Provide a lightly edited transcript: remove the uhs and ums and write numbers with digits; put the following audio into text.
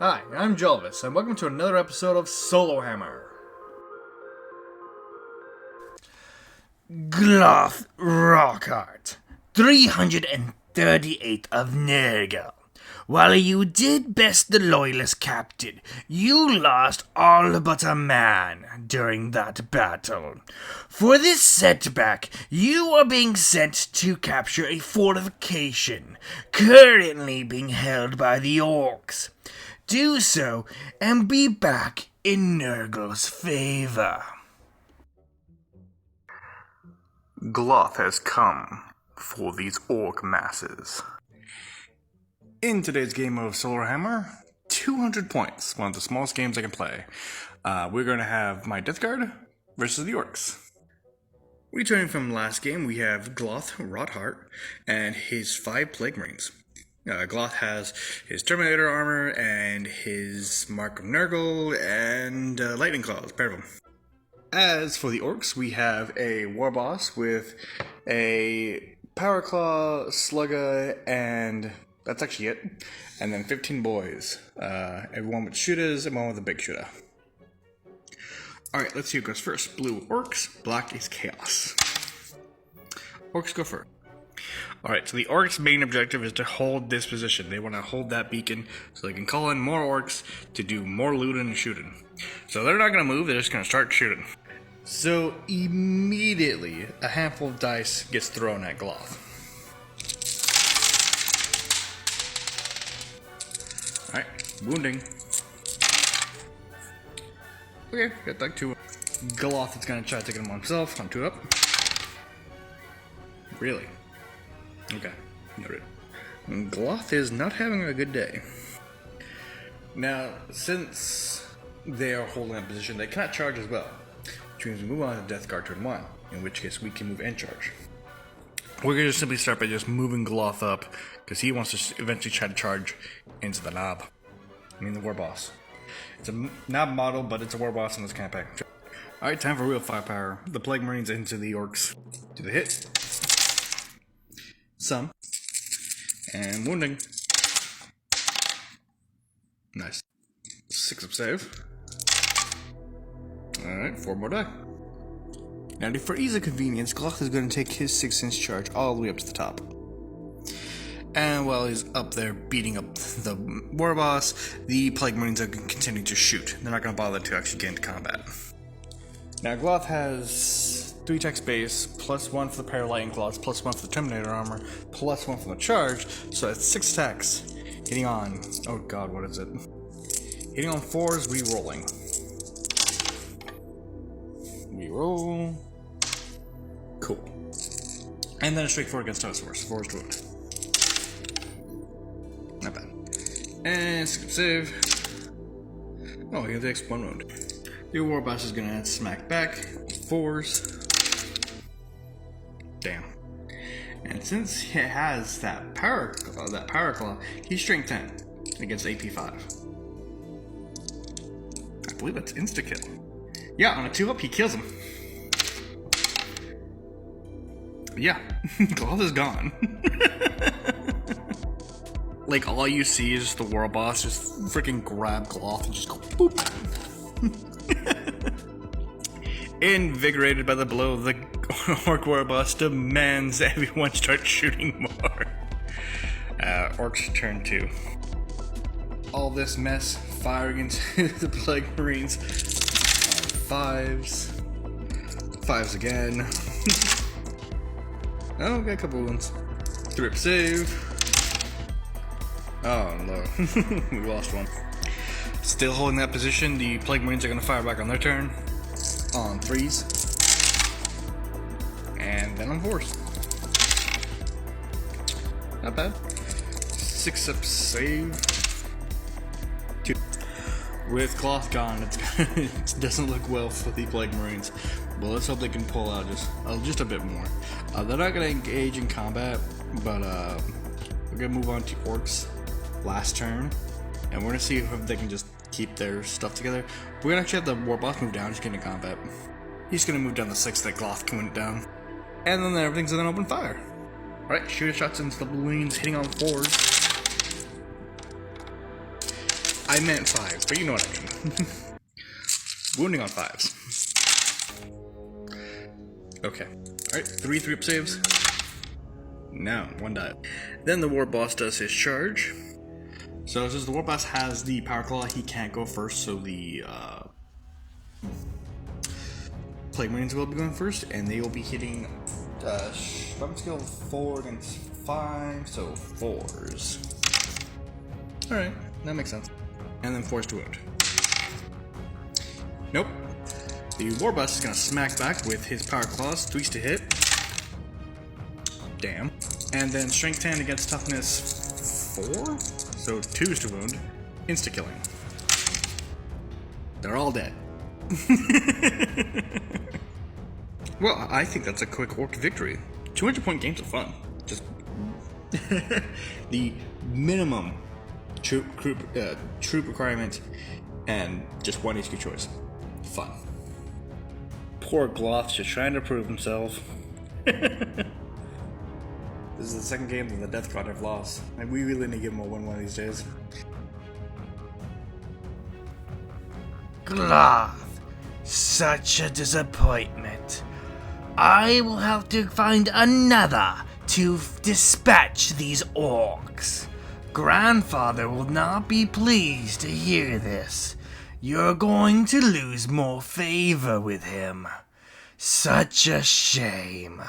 Hi, I'm Jelvis, and welcome to another episode of SoloHammer. Gloth Rockart, 338th of Nergal. While you did best the Loyalist captain, you lost all but a man during that battle. For this setback, you are being sent to capture a fortification currently being held by the Orcs. Do so, and be back in Nergal's favor. Gloth has come for these orc masses. In today's game of SoloHammer, 200 points, one of the smallest games I can play. We're going to have my Death Guard versus the Orcs. Returning from last game, we have Gloth Rothart and his 5 Plague Marines. Gloth has his Terminator armor and his Mark of Nurgle and Lightning Claws, pair of them. As for the Orcs, we have a War Boss with a Power Claw, Slugga, and that's actually it. And then 15 boys. Everyone with shooters and one with a big shooter. Alright, let's see who goes first. Blue Orcs, black is Chaos. Orcs go first. Alright, so the Orcs' main objective is to hold this position. They want to hold that beacon so they can call in more Orcs to do more looting and shooting. So they're not going to move, they're just going to start shooting. So immediately, a handful of dice gets thrown at Gloth. Alright, wounding. Okay, got like 2. Gloth is going to try taking him on himself on 2 up. Really? Okay, noted. Gloth is not having a good day. Now, since they are holding that position, they cannot charge as well. Which means we move on to Death Guard turn 1, in which case we can move and charge. We're going to simply start by just moving Gloth up, because he wants to eventually try to charge into the knob. I mean the War Boss. It's a knob model, but it's a War Boss in this campaign. Alright, time for real firepower. The Plague Marines into the Orcs. Do the hit. Some. And wounding. Nice. 6 up save. Alright, 4 more die. Now, for ease of convenience, Gloth is going to take his 6-inch charge all the way up to the top. And while he's up there beating up the War Boss, the Plague Marines are going to continue to shoot. They're not going to bother to actually get into combat. Now, Gloth has 3 attacks base, plus 1 for the pair of Lightning Claws, plus 1 for the Terminator armor, plus 1 for the charge, so that's 6 attacks. Hitting on, oh god, what is it? Hitting on 4s, re-rolling. Reroll. Cool. And then a straight 4 against us, 4 is to wound. Not bad. And skip save. Oh, he takes 1 wound. Your War Boss is gonna smack back. 4s. Damn. And since he has that power claw, he's strength 10 against AP 5. I believe that's insta kill. Yeah, on a 2-up, he kills him. Yeah, Gloth is gone. Like, all you see is the War Boss just freaking grab Gloth and just go boop. Invigorated by the blow, the Orc War Boss demands everyone start shooting more. Orcs turn 2. All this mess firing into the Plague Marines. 5s. 5s again. Oh, got a couple wounds. 3 up save. Oh no, we lost 1. Still holding that position. The Plague Marines are going to fire back on their turn. On 3s. And then on 4s. Not bad. 6 up save. 2. With Gloth gone, it doesn't look well for the Plague Marines. But let's hope they can pull out just a bit more. They're not going to engage in combat, but we're going to move on to Orcs last turn. And we're going to see if they can just keep their stuff together. We're going to actually have the War Boss move down, just get into combat. He's going to move down the 6 that Gloth went down. And then everything's in open fire. Alright, shooter shots into the balloons, hitting on 4s. I meant 5, but you know what I mean. Wounding on 5s. Okay. Alright, 3 up saves. Now, 1 died. Then the war boss does his charge. So since the war boss has the power claw, he can't go first, so the Plague Marines will be going first, and they will be hitting weapon skill 4 against 5, so 4s. Alright, that makes sense. And then force to wound. Nope. The war boss is gonna smack back with his power claws, 3s to hit. Damn. And then strength 10 against toughness 4? So 2s to wound. Insta killing. They're all dead. Well, I think that's a quick orc victory. 200-point games are fun. Just the minimum troop requirement and just 1 HQ choice. Fun. Poor Gloth's just trying to prove himself. This is the second game that the Death God have lost, and we really need to give him a win one of these days. Gloth, such a disappointment. I will have to find another to dispatch these orcs. Grandfather will not be pleased to hear this. You're going to lose more favor with him. Such a shame.